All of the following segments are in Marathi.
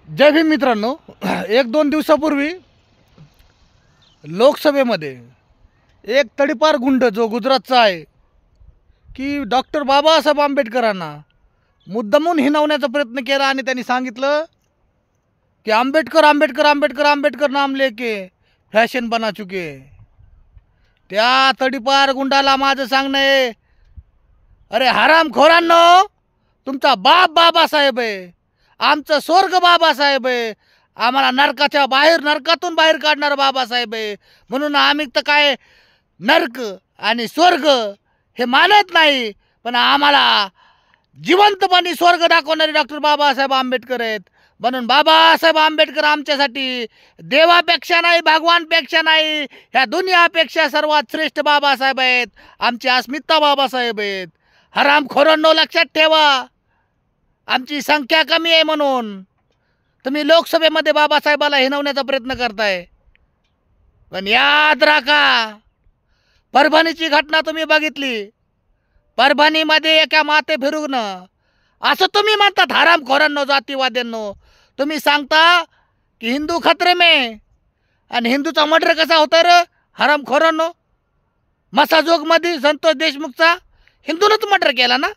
जय भीम मित्रांनो, एक दोन दिवसापूर्वी लोकसभेमध्ये एक तडीपार गुंड जो गुजरातचा आहे की डॉक्टर बाबासाहेब आंबेडकरांना मुद्दामून हिणवण्याचा प्रयत्न केला आणि त्यांनी सांगितलं की आंबेडकर आंबेडकर आंबेडकर आंबेडकर नाम लेके फॅशन बना चुके। त्या तडीपार गुंडाला माझं सांगणं आहे, अरे हरामखोरांनो, तुमचा बाप बाबासाहेब आहे, आमचं स्वर्ग बाबासाहेब आहे, आम्हाला नरकाच्या बाहेर नरकातून बाहेर काढणारा बाबासाहेब आहे, म्हणून आम्ही तर काय नरक आणि स्वर्ग हे मानत नाही, पण आम्हाला जिवंतपणे स्वर्ग दाखवणारे डॉक्टर बाबासाहेब आंबेडकर आहेत। म्हणून बाबासाहेब आंबेडकर आमच्यासाठी देवापेक्षा नाही, भगवानपेक्षा नाही, ह्या दुनियापेक्षा सर्वात श्रेष्ठ बाबासाहेब आहेत, आमची अस्मिता बाबासाहेब आहेत। हरामखोरांनो, लक्षात ठेवा, आमची संख्या कमी आहे म्हणून तुम्ही लोकसभेमध्ये बाबासाहेबाला हिणवण्याचा प्रयत्न करताय, पण याद राखा, परभणीची घटना तुम्ही बघितली। परभणीमध्ये एका माते फिरून असं तुम्ही म्हणतात, हरामखोरांनो, जातीवाद्यांनो, तुम्ही सांगता की हिंदू खतरे में, आणि हिंदूचा मर्डर कसा होता रे हरामखोरांनो? मसाजोगमध्ये संतोष देशमुखचा हिंदूनच मर्डर केला ना।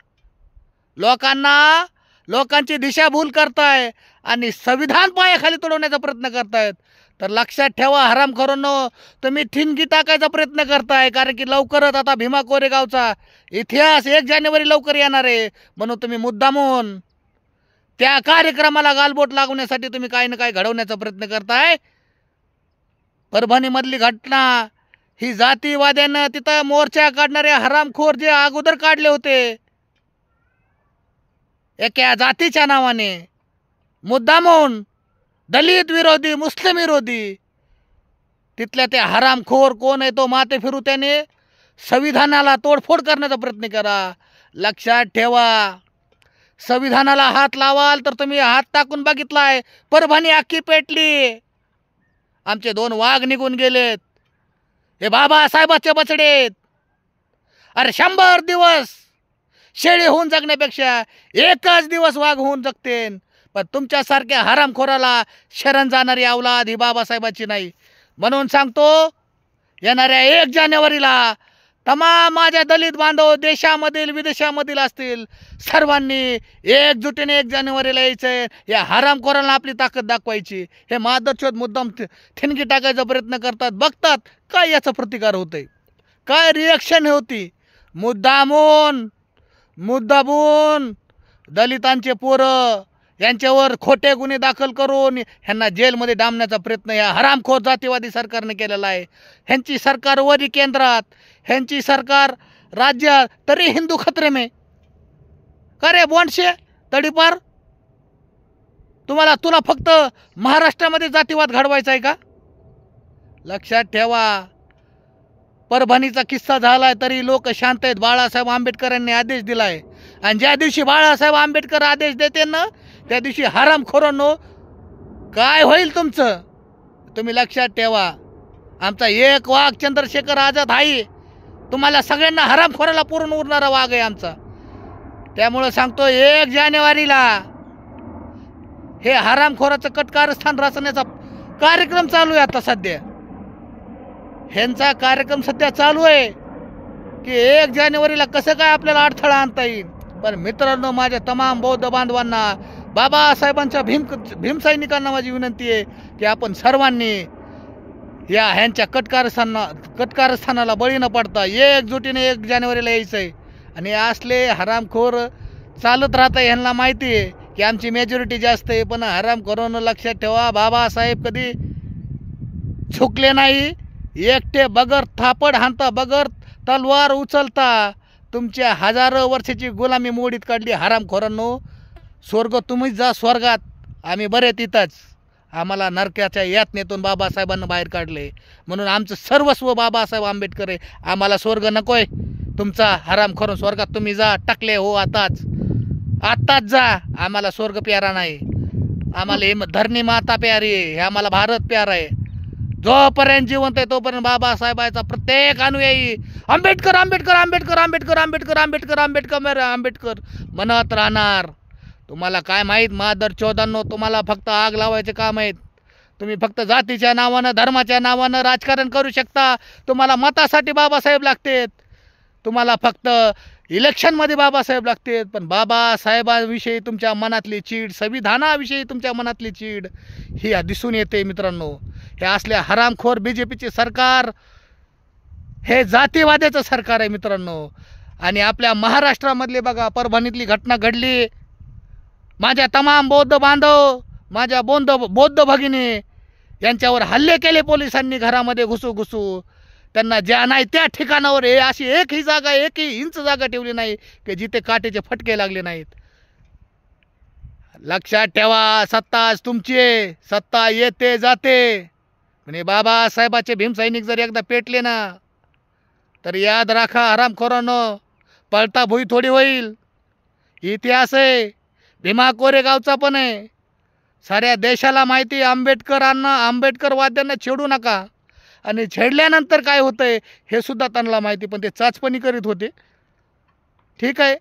लोकांची दिशाभूल करताय आणि संविधान पायाखाली तोडवण्याचा प्रयत्न करतायत। तर लक्षात ठेवा हरामखोरांनो, तुम्ही ठिणगी टाकायचा प्रयत्न करताय, कारण की लवकरच आता भीमा कोरेगावचा इतिहास 1 जानेवारी लवकर येणार आहे, म्हणून तुम्ही मुद्दामून त्या कार्यक्रमाला गालबोट लागवण्यासाठी तुम्ही काही ना काही घडवण्याचा प्रयत्न करताय। परभणीमधली घटना ही जातीवाद्यानं तिथं मोर्चा काढणारे हरामखोर जे अगोदर काढले होते एका जातीच्या नावाने, मुद्दामून दलित विरोधी, मुस्लिम विरोधी, तिथल्या ते हरामखोर कोण आहे तो माते फिरू त्याने संविधानाला तोडफोड करण्याचा प्रयत्न करा। लक्षात ठेवा, संविधानाला हात लावाल तर तुम्ही हात टाकून बघितलाय, परभणी अख्खी पेटली, आमचे 2 वाघ निघून गेलेत, हे बाबासाहेबाचे बछडेत। अरे 100 दिवस शेळी होऊन जगण्यापेक्षा 1च दिवस वाघ होऊन जगतेन, पण तुमच्यासारख्या हरामखोराला शरण जाणारी अवलाद ही बाबासाहेबाची नाही। म्हणून सांगतो, येणाऱ्या 1 जानेवारीला तमाम माझ्या दलित बांधव देशामधील विदेशामधील असतील, सर्वांनी एकजुटीने 1 जानेवारीला यायचं, या हरामखोराला आपली ताकद दाखवायची। हे मादरचोद मुद्दाम ठिणगी टाकायचा प्रयत्न करतात, बघतात काय याचा प्रतिकार होतोय, काय रिॲक्शन होती। मुद्दामून दलितांचे पोरं यांच्यावर खोटे गुन्हे दाखल करून ह्यांना जेलमध्ये डांबण्याचा प्रयत्न या हरामखोर जातीवादी सरकारने केलेला आहे। ह्यांची सरकार वरी केंद्रात, ह्यांची सरकार राज्यात, तरी हिंदू खतरे में। का रे बोंडशे तडीपार, तुला फक्त महाराष्ट्रामध्ये जातीवाद घडवायचा आहे का? लक्षात ठेवा, परभणीचा किस्सा झालाय तरी लोक शांत आहेत। बाळासाहेब आंबेडकरांनी आदेश दिलाय, आणि ज्या दिवशी बाळासाहेब आंबेडकर आदेश देते ना, त्या दिवशी हरामखोरांनो काय होईल तुमचं, तुम्ही लक्षात ठेवा। आमचा एक वाघ चंद्रशेखर आझाद आहे, तुम्हाला सगळ्यांना हरामखोराला पुरून उरणारा वाघ आहे आमचा। त्यामुळं सांगतो, 1 जानेवारीला हे हरामखोराचं कटकारस्थान रचण्याचा कार्यक्रम चालू आहे। आता सध्या ह्यांचा कार्यक्रम सध्या चालू आहे की 1 जानेवारीला कसं काय आपल्याला अडथळा आणता येईल। पण मित्रांनो, माझ्या तमाम बौद्ध बांधवांना, बाबासाहेबांच्या भीमसैनिकांना माझी विनंती आहे की आपण सर्वांनी ह्यांच्या कटकारस्थानाला बळी न पडता एकजुटीने 1 जानेवारीला यायचं आहे। आणि असले हरामखोर चालत राहतं, ह्यांना माहिती आहे की आमची मेजॉरिटी जास्त आहे, पण हरामखोरांनो लक्षात ठेवा, बाबासाहेब कधी झुकले नाही, एकटे बगर थापड हाणता, बगर तलवार उचलता तुमच्या हजारो वर्षाची गुलामी मोडीत काढली। हरामखोरांनो, स्वर्ग तुम्हीच जा स्वर्गात, आम्ही बरे तिथंच, आम्हाला नरकाच्या यातनेतून बाबासाहेबांना बाहेर काढले, म्हणून आमचं सर्वस्व बाबासाहेब आंबेडकर आहे, आम्हाला स्वर्ग नकोय तुमचा। हरामखोर, स्वर्गात तुम्ही जा, टाकले हो आताच जा, आम्हाला स्वर्ग प्यारा नाही, आम्हाला हे धरणी माता प्यारी आहे, हे आम्हाला भारत प्यारा आहे। जोपर्यंत जिवंत आहे तोपर्यंत बाबासाहेबाचा प्रत्येक अनुयायी आंबेडकर आंबेडकर आंबेडकर आंबेडकर आंबेडकर आंबेडकर आंबेडकर आंबेडकर म्हणत राहणार। तुम्हाला काय माहीत मादर चोदांनो, तुम्हाला फक्त आग लावायचे काम आहेत. तुम्ही फक्त जातीच्या नावानं धर्माच्या नावानं राजकारण करू शकता. तुम्हाला मतासाठी बाबासाहेब लागतेत, तुम्हाला फक्त इलेक्शनमध्ये बाबासाहेब लागतेत, पण बाबासाहेबांविषयी तुमच्या मनातली चीड, संविधानाविषयी तुमच्या मनातली चीड ही दिसून येते मित्रांनो. हे असल्या हरामखोर BJPचे सरकार हे जातीवाद्याचं सरकार आहे मित्रांनो. आणि आपल्या महाराष्ट्रामधले बघा, परभणीतली घटना घडली. माझ्या तमाम बौद्ध बांधव, माझ्या बौद्ध भगिनी यांच्यावर हल्ले केले पोलिसांनी घरामध्ये घुसू. त्यांना ज्या नाही त्या ठिकाणावर अशी एकही इंच जागा ठेवली नाही की जिथे काटेचे फटके लागले नाहीत. लक्षात ठेवा, सत्ता आज तुमची आहे, सत्ता येते जाते. म्हणजे बाबासाहेबाचे भीमसैनिक जर एकदा पेटले ना, तर याद राखा हरामखोरांनो, पळता भुई थोडी होईल. इतिहास आहे, भीमा कोरेगावचा पण आहे. साऱ्या देशाला माहिती, आंबेडकरवाद्यांना छेडू नका. आणि छेडल्यानंतर काय होतंय हे सुद्धा त्यांना माहिती, पण ते चाचपणी करीत होते. ठीक आहे,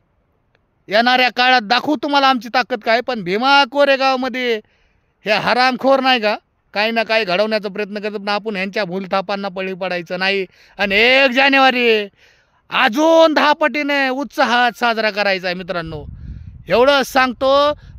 येणाऱ्या काळात दाखवू तुम्हाला आमची ताकद काय. पण भीमा कोरेगावमध्ये हे हरामखोर नाही का काही ना काही घडवण्याचा प्रयत्न करतात, पण आपण ह्यांच्या भूलथापांना बळी पडायचं नाही. आणि 1 जानेवारी अजून 10 पटीने उत्साहात साजरा करायचा आहे मित्रांनो. एवढंच सांगतो.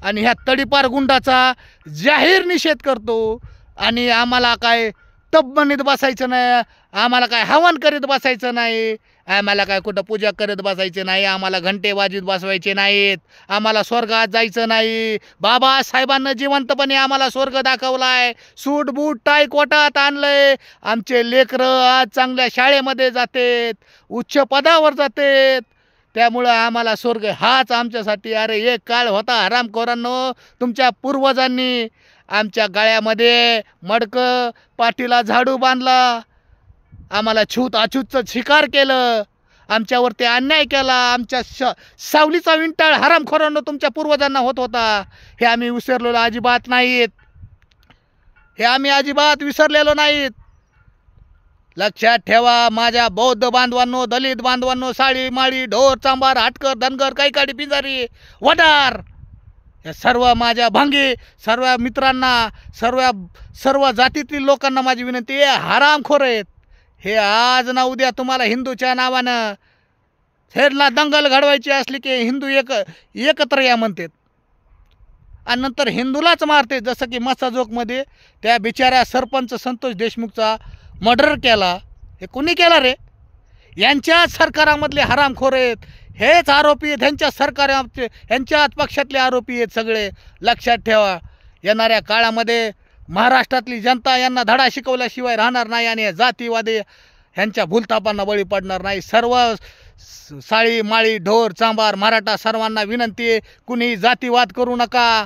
आणि ह्या तडीपार गुंडाचा जाहीर निषेध करतो. आणि आम्हाला काय तब म्हणत बसायचं नाही, आम्हाला काय हवन करीत बसायचं नाही, आम्हाला काय कुठं पूजा करत बसायचं नाही, आम्हाला घंटे वाजवीत बसवायचे नाहीत, आम्हाला स्वर्गात जायचं नाही. बाबासाहेबांना जिवंतपणे आम्हाला स्वर्ग दाखवलाय, सूट बूट टाय कोटात आणलंय. आमचे लेकरं आज चांगल्या शाळेमध्ये जातेत, उच्च पदावर जातेत. त्यामुळं आम्हाला स्वर्ग हाच आमच्यासाठी. अरे एक काळ होता हरामखोरांनो, तुमच्या पूर्वजांनी आमच्या गळ्यामध्ये मडकं, पाठीला झाडू बांधला, आम्हाला छूत अछूतचं शिकार केलं, आमच्यावरती अन्याय केला. आमच्या सावलीचा विंटाळ हरामखोरांनो तुमच्या पूर्वजांना होत होता. हे आम्ही विसरलेलो अजिबात नाहीत, हे आम्ही अजिबात विसरलेलो नाहीत. लक्षात ठेवा माझ्या बौद्ध बांधवांनो, दलित बांधवांनो, साळी माळी ढोर चांबार हाटकर धनगर कैकाडी पिंजारी वडार, या सर्व माझ्या भांगी सर्व मित्रांना, सर्व जातीतील लोकांना माझी विनंती आहे, हरामखोर आहेत हे. आज ना उद्या तुम्हाला हिंदूच्या नावानं हेरला दंगल घडवायची असली की हिंदू एकत्र या म्हणतात आणि नंतर हिंदूलाच मारते. जसं की मसाजोगमध्ये त्या बिचाऱ्या सरपंच संतोष देशमुखचा मर्डर केला. हे कुणी केला रे? यांच्याच सरकारामधले हरामखोर आहेत, हेच आरोपी आहेत, ह्यांच्याच पक्षातले आरोपी आहेत सगळे. लक्षात ठेवा, येणाऱ्या काळामध्ये महाराष्ट्रातली जनता यांना धडा शिकवल्याशिवाय राहणार नाही आणि जातीवादी ह्यांच्या भूलथापांना बळी पडणार नाही. सर्व साळी माळी ढोर चांबार मराठा सर्वांना विनंती आहे, कुणी जातीवाद करू नका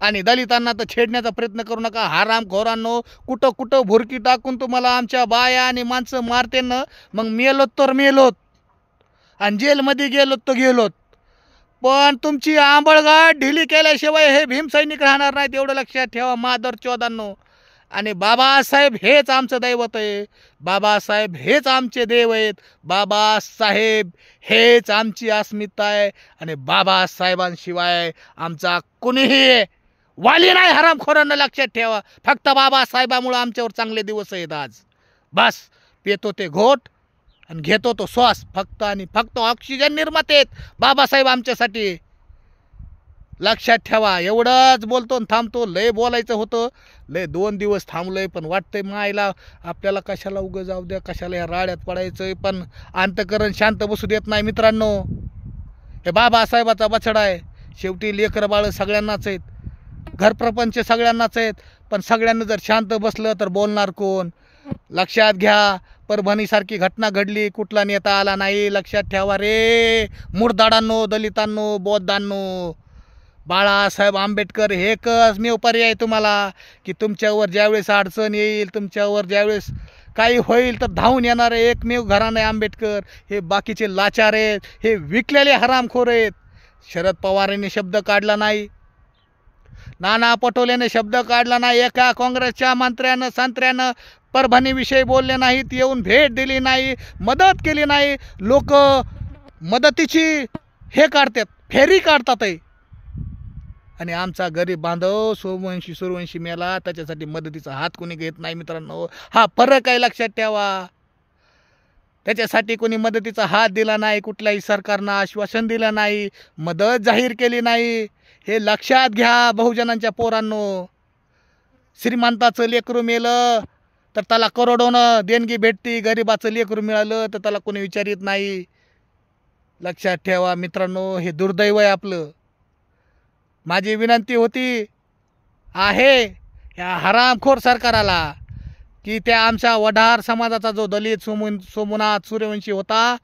आणि दलितांना तर छेडण्याचा प्रयत्न करू नका. हरामखोरांनो, कुठं भुरकी टाकून तुम्हाला आमच्या बाया आणि माणसं मारते ना, मग मेलोत तर मेलोत आणि जेलमध्ये गेलोत तर गेलोत, पण तुमची आंबळगाठ ढिली केल्याशिवाय हे भीमसैनिक राहणार नाहीत. एवढं लक्षात ठेवा मादर चोदांनो. आणि बाबासाहेब हेच आमचं दैवत आहे, बाबासाहेब हेच आमचे देव आहेत, बाबासाहेब हेच आमची अस्मिता आहे आणि बाबासाहेबांशिवाय आमचा कुणीही वाली नाही. हरामखोरांना लक्षात ठेवा, फक्त बाबासाहेबामुळे आमच्यावर चांगले दिवस आहेत आज. बस पेतो ते घोट आणि घेतो तो श्वास, फक्त आणि फक्त ऑक्सिजन निर्माते आहेत बाबासाहेब आमच्यासाठी. लक्षात ठेवा. एवढंच बोलतो आणि थांबतो. लय बोलायचं होतं, लय 2 दिवस थांबलोय, पण वाटतंय मायला आपल्याला कशाला उगं जाऊ द्या, कशाला या राड्यात पडायचंय. पण अंतकरण शांत बसू देत नाही मित्रांनो. हे बाबासाहेबाचा बछडा आहे. शेवटी लेकरं बाळ सगळ्यांनाच आहेत, घरप्रपंच सगळ्यांनाच आहेत, पण सगळ्यांना जर शांत बसलं तर बोलणार कोण? लक्षात घ्या, परभणीसारखी घटना घडली, कुठला नेता आला नाही. लक्षात ठेवा रे मुरदाडांनो, दलितांनो, बौद्धांनो, बाळासाहेब आंबेडकर हे एकमेव पर्याय तुम्हाला, की तुमच्यावर ज्यावेळेस अडचण येईल, तुमच्यावर ज्यावेळेस काही होईल तर धावून येणारे एकमेव घराणं आहे आंबेडकर. हे बाकीचे लाचार आहेत, हे विकलेले हरामखोर आहेत. शरद पवारांनी शब्द काढला नाही, नाना पटोलेने शब्द काढला नाही, एका काँग्रेसच्या मंत्र्यानं संत्र्यानं परभणीविषयी बोलले नाहीत, येऊन भेट दिली नाही, मदत केली नाही. लोक मदतीची हे काढतात, फेरी काढतात आहे. आणि आमचा गरीब बांधव सूर्यवंशी मेला, त्याच्यासाठी मदतीचा हात कोणी घेत नाही मित्रांनो. हा फरक आहे, लक्षात ठेवा. त्याच्यासाठी कोणी मदतीचा हात दिला नाही, कुठल्याही सरकारनं आश्वासन दिलं नाही, मदत जाहीर केली नाही. हे लक्षात घ्या बहुजनांच्या पोरांनो. श्रीमंताचं लेकरू मेलं तर त्याला करोडोनं देणगी भेटती, गरिबाचं लेकरू मिळालं तर त्याला कोणी विचारित नाही. लक्षात ठेवा मित्रांनो, हे दुर्दैव आहे आपलं. माझी विनंती होती आहे या हरामखोर सरकाराला की त्या आमच्या वढार समाजाचा जो दलित सोमनाथ सूर्यवंशी होता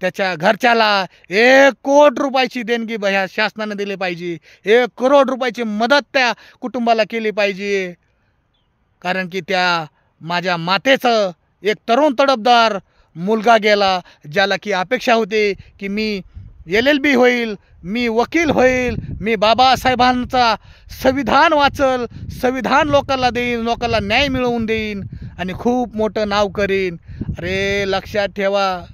त्याच्या घरच्याला 1 कोटी रुपयाची देणगी ह्या शासनाने दिली पाहिजे. 1 करोड रुपयाची मदत त्या कुटुंबाला केली पाहिजे. कारण की त्या माझ्या मातेचं एक तरुण तडफदार मुलगा गेला, ज्याला की अपेक्षा होती की मी LLB होईल, मी वकील होईल, मी बाबासाहेबांचा संविधान वाचल, संविधान लोकांना देईन, लोकांना न्याय मिळवून देईन आणि खूप मोठं नाव करीन. अरे लक्षात ठेवा,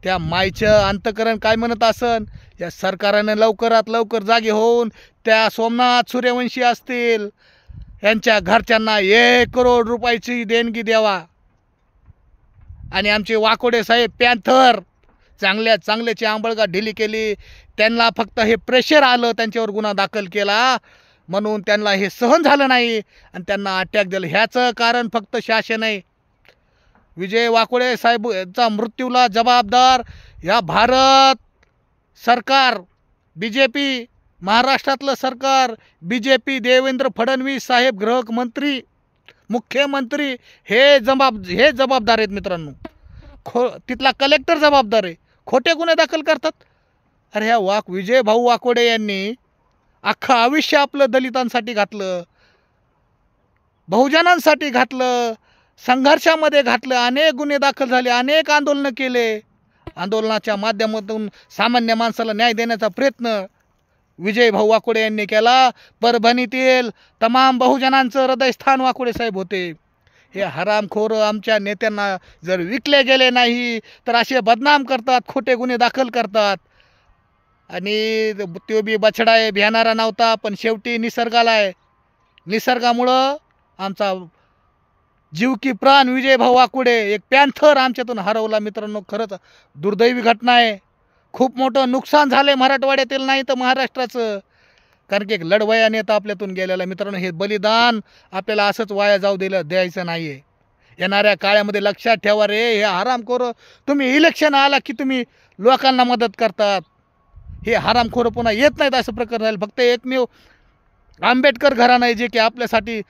त्या मायचं अंतकरण काय म्हणत असन. या सरकारने लवकरात लवकर जागे होऊन त्या सोमनाथ सूर्यवंशी असतील यांच्या घरच्यांना 1 करोड रुपयाची देणगी द्यावा. आणि आमचे वाकोडे साहेब पॅन्थर चांगल्याची आंबळगा ढिली केली. त्यांना फक्त हे प्रेशर आलं, त्यांच्यावर गुन्हा दाखल केला म्हणून त्यांना हे सहन झालं नाही आणि त्यांना अटॅक दिला. ह्याचं कारण फक्त शासन आहे. विजय वाकोडे साहेबचा मृत्यूला जबाबदार या भारत सरकार, BJP, महाराष्ट्रातलं सरकार, BJP, देवेंद्र फडणवीस साहेब गृहमंत्री, मुख्यमंत्री हे जबाबदार आहेत मित्रांनो. तिथला कलेक्टर जबाबदार आहे. खोटे गुन्हे दाखल करतात. अरे ह्या विजय भाऊ वाकोडे यांनी अख्खं आयुष्य आपलं दलितांसाठी घातलं, बहुजनांसाठी घातलं, संघर्षामध्ये घातलं. अनेक गुन्हे दाखल झाले, अनेक आंदोलनं केले. आंदोलनाच्या माध्यमातून सामान्य माणसाला न्याय देण्याचा प्रयत्न विजय भाऊ वाकोडे यांनी केला. परभणीतील तमाम बहुजनांचं हृदयस्थान वाकोडे साहेब होते. हे हरामखोर आमच्या नेत्यांना जर विकले गेले नाही तर असे बदनाम करतात, खोटे गुन्हे दाखल करतात. आणि तो बी बछडा आहे, भियाणारा नव्हता, पण शेवटी निसर्गाला आहे. निसर्गामुळं आमचा जीव की प्राण विजय भाऊ वाकोडे, एक पॅन्थर आमच्यातून हरवला मित्रांनो. खरंच दुर्दैवी घटना आहे. खूप मोठं नुकसान झालंय मराठवाड्यातील नाही तर महाराष्ट्राचं. कारण की एक लढवया नेता आपल्यातून गेलेला मित्रांनो. हे बलिदान आपल्याला असंच वाया जाऊ द्यायचं नाही आहे. येणाऱ्या काळामध्ये लक्षात ठेवा रे, हे हरामखोर. तुम्ही इलेक्शन आला की तुम्ही लोकांना मदत करतात. हे हरामखोर पुन्हा येत नाहीत असं प्रकरण झालं. फक्त एकमेव आंबेडकर घराणं आहे जे की आपल्यासाठी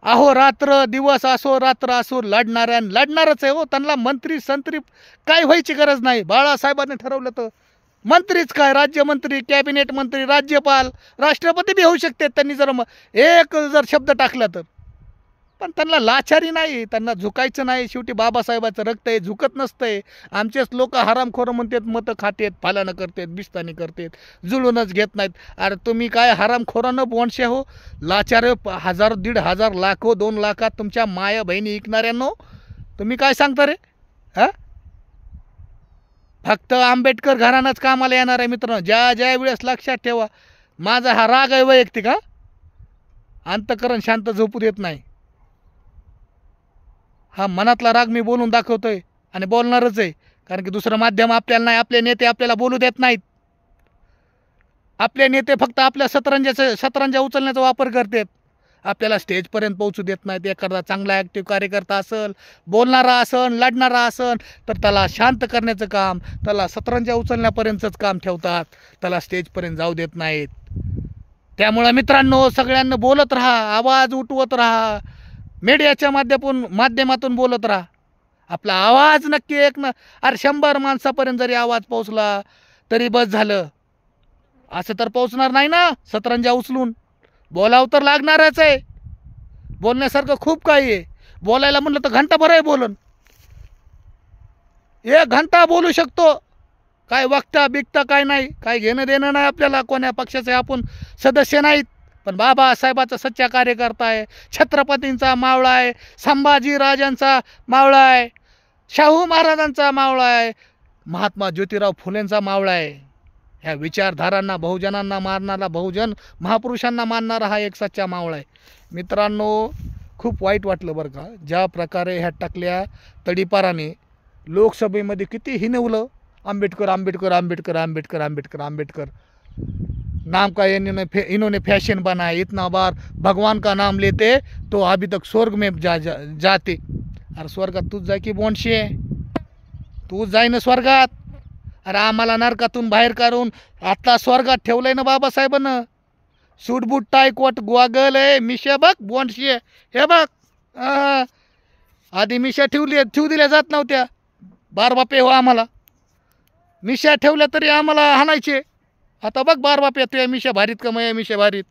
अहोरात्र दिवस असो रात्र असो लढणारच आहे हो. त्यांना मंत्री संत्री काय व्हायची गरज नाही. बाळासाहेबांनी ठरवलं तर मंत्रीच काय, राज्यमंत्री, कॅबिनेट मंत्री, राज्यपाल, राष्ट्रपती बी होऊ शकते त्यांनी जर एक शब्द टाकला तर. पण त्यांना लाचारी नाही, त्यांना झुकायचं नाही. शेवटी बाबासाहेबाचं रक्त आहे, झुकत नसतंय. आमचेच लोक हरामखोरं म्हणतात, मतं खातेत, फालानं करतात, बिस्तानी करतात, जुळूनच घेत नाहीत. अरे तुम्ही काय हरामखोरानं बोंडशे हो, लाचार 1000, 1500, लाखो 2 लाखात तुमच्या माया बहिणी ऐकणाऱ्यांनो, तुम्ही काय सांगता रे? हां, फक्त आंबेडकर घरानंच कामाला येणार आहे मित्रांनो. ज्या वेळेस लक्षात ठेवा, माझा हा राग आहे वैयक्तिक, हा अंतकरण शांत झोपू देत नाही. हा मनातला राग मी बोलून दाखवतोय आणि बोलणारच आहे. कारण की दुसरं माध्यम आपल्याला नाही, आपले नेते आपल्याला बोलू देत नाहीत. आपले नेते फक्त आपल्या शतरंजा उचलण्याचा वापर करतात, आपल्याला स्टेजपर्यंत पोहोचू देत नाहीत. एखादा चांगला ॲक्टिव्ह कार्यकर्ता असेल, बोलणारा असेल, लढणारा असेल तर त्याला शांत करण्याचं काम, त्याला शतरंजा उचलण्यापर्यंतच काम ठेवतात, त्याला स्टेजपर्यंत जाऊ देत नाहीत. त्यामुळं मित्रांनो, सगळ्यांना बोलत राहा, आवाज उठवत राहा, मीडियाच्या माध्यमातून बोलत राहा. आपला आवाज नक्की अरे 100 माणसापर्यंत जरी आवाज पोहोचला तरी बस झालं. असं तर पोहोचणार नाही ना. शतरंजा उचलून बोलावं तर लागणारच आहे. बोलण्यासारखं खूप काही आहे. बोलायला म्हणलं तर घंटाभर आहे बोलन. 1 घंटा बोलू शकतो. काय वक्ता बिकता काय नाही, काय घेणं देणं नाही आपल्याला. कोण्या पक्षाचे आपण सदस्य नाहीत, पण बाबासाहेबाचा सच्चा कार्यकर्ता आहे, छत्रपतींचा मावळा आहे, संभाजीराजांचा मावळा आहे, शाहू महाराजांचा मावळा आहे, महात्मा ज्योतिराव फुलेंचा मावळा आहे. ह्या विचारधारांना, बहुजनांना मारणारा, बहुजन महापुरुषांना मानणारा हा एक सच्चा मावळा आहे. मित्रांनो, खूप वाईट वाटलं बरं का, ज्या प्रकारे ह्या टाकल्या तडीपाराने लोकसभेमध्ये किती हिनवलं, आंबेडकर आंबेडकर आंबेडकर आंबेडकर आंबेडकर आंबेडकर, नाम का इन्होंने फैशन बना है, इतना बार भगवान का नाम लेते तो अभी तक स्वर्ग में जाते. अरे स्वर्गात तूच जाय की बोंडशे, तूच जाय ना स्वर्गात. अरे आम्हाला नरकातून बाहेर काढून आता स्वर्गात ठेवलंय ना बाबासाहेबांना. सूटबूट टाय कोट गोगल आहे, मिशा बघ बोंडशे, हे बघ. आधी मिशा ठेवू दिल्या जात नव्हत्या, बारबापे हो आम्हाला. मिशा ठेवल्या तरी आम्हाला हाणायचे. आता बघ बारबापे, तुझ्या मिशा भारीत का मया मिशा भारीत.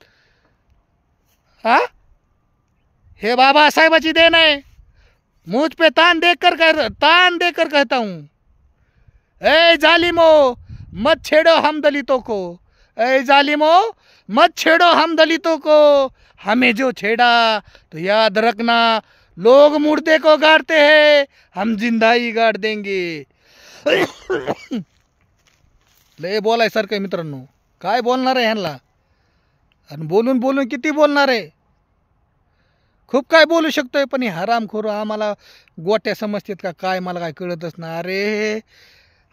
हा, हे बाबासाहेबाची देन आहे. मुझ पे तान देकर कहता हूँ, ए जालिमो मत छेड़ो हम दलितों को, ए जालिमो मत छेड़ो हम दलितों को, हमें जो छेड़ा तो याद रखना लोग मुर्दे को गाड़ते हैं, हम जिंदा ही गाड़ देंगे. लय बोलायसारखं आहे मित्रांनो. काय बोलणार आहे ह्यांना, आणि बोलून बोलून किती बोलणार आहे. खूप काय बोलू शकतोय, पण हे हरामखोर आम्हाला गोट्या समजतात का काय, मला काय कळतच ना. अरे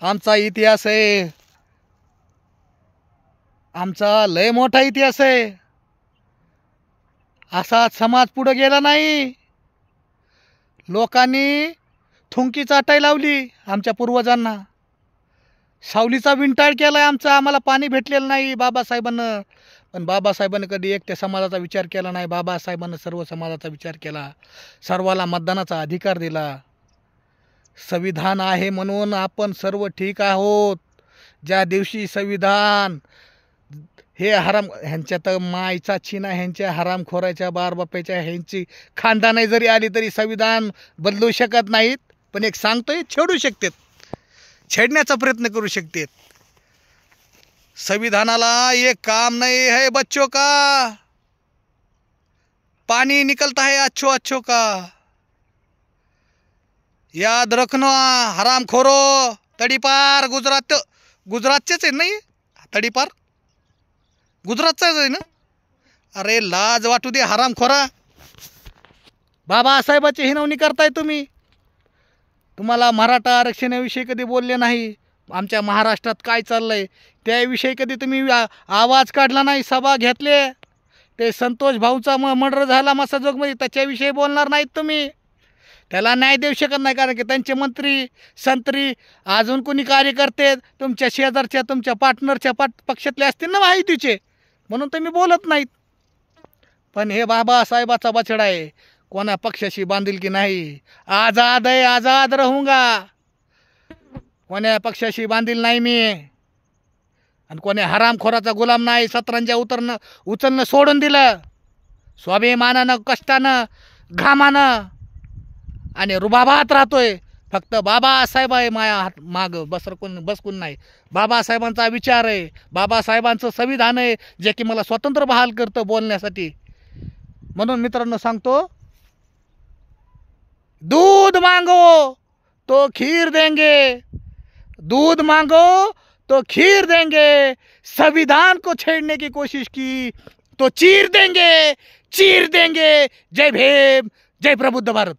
आमचा इतिहास आहे, आमचा लय मोठा इतिहास आहे. असा समाज पुढे गेला नाही. लोकांनी थुंकी चाटाय लावली आमच्या पूर्वजांना, सावलीचा विंटाळ केलाय आमचा. आम्हाला पाणी भेटलेलं नाही बाबासाहेबांना, पण बाबासाहेबांनी कधी एकट्या समाजाचा विचार केला नाही. बाबासाहेबांना सर्व समाजाचा विचार केला, सर्वाला मतदानाचा अधिकार दिला. संविधान आहे म्हणून आपण सर्व ठीक आहोत. ज्या दिवशी संविधान हे ह्यांच्यात मायचा चिना, ह्यांच्या हरामखोराच्या बारबाप्याच्या ह्यांची खानदाने जरी आली तरी संविधान बदलू शकत नाहीत. पण एक सांगतोय, छेडू शकतात, छेडण्याचा प्रयत्न करू शकतात. संविधानाला ये काम नहीं है बच्चों का, पानी निकलता है अच्छो अच्छो का. याद रखना हरामखोरो. तडीपार गुजरातचेच आहे नाही, तडीपार गुजरातचाच आहे ना. अरे लाज वाटू दे हरामखोरा. बाबासाहेबाची हिनवणी करताय तुम्ही. तुम्हाला मराठा आरक्षणाविषयी कधी बोलले नाही. आमच्या महाराष्ट्रात काय चाललंय त्याविषयी कधी तुम्ही आवाज काढला नाही, सभा घेतले. ते संतोष भाऊचा मर्डर झाला मसाजोगमध्ये, त्याच्याविषयी बोलणार नाहीत तुम्ही. त्याला न्याय देऊ शकत नाही, कारण की त्यांचे मंत्री संत्री अजून कोणी कार्यकर्ते तुमच्या शेजारच्या, तुमच्या पार्टनरच्या पक्षातले असतील ना माहितीचे, म्हणून तुम्ही बोलत नाहीत. पण हे बाबासाहेबाचा बछडा आहे, कोणा पक्षाशी बांधील की नाही. आझाद आहे, आझाद रहूंगा. कोण्या पक्षाशी बांधील नाही मी, आणि कोण्या हरामखोराचा गुलाम नाही. सतरंजा उचलणं सोडून दिलं. स्वाभिमानानं, कष्टानं, घामानं आणि रुबाबात राहतोय. फक्त बाबासाहेब आहे माया माग, बसकून नाही. बाबासाहेबांचा विचार आहे, बाबासाहेबांचं संविधान आहे, जे की मला स्वतंत्र बहाल करतं बोलण्यासाठी. म्हणून मित्रांनो सांगतो, दूध मांगो तो खीर देंगे, दूध मांगो तो खीर देंगे, संविधान को छेड़ने की कोशिश की तो चीर देंगे, चीर देंगे. जय भीम, जय प्रबुद्ध भारत.